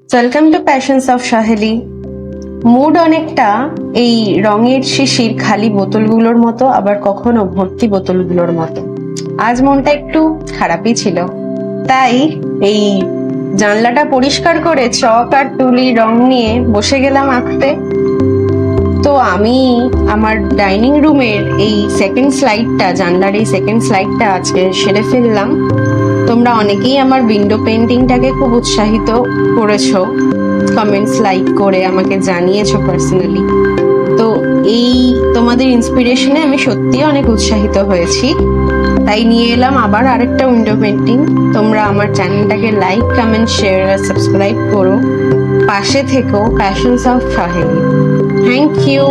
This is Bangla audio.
Welcome to passions of Saheli. Mood অনেকটা এই রঙের শিশির খালি বোতলগুলোর মতো, আবার কখনো ভর্তি বোতলগুলোর মতো। আজ মনটা একটু খারাপই ছিল, তাই এই জানলাটা পরিষ্কার করে চক আর তুলি রং নিয়ে বসে গেলাম আঁকতে। তো আমি আমার ডাইনিং রুমের এই সেকেন্ড স্লাইডটা, জানলার এই সেকেন্ড স্লাইডটা আজকে সেরে ফেললাম। তোমরা অনেকেই আমার উইন্ডো পেন্টিংটাকে খুব উৎসাহিত করেছো, কমেন্টস লাইক করে আমাকে জানিয়েছো পার্সোনালি। তো এই তোমাদের ইন্সপিরেশনে আমি সত্যিই অনেক উৎসাহিত হয়েছি, তাই নিয়ে এলাম আবার আরেকটা উইন্ডো পেন্টিং। তোমরা আমার চ্যানেলটাকে লাইক, কমেন্ট, শেয়ার আর সাবস্ক্রাইব করো। পাশে থেকো passions of Saheli. Thank you.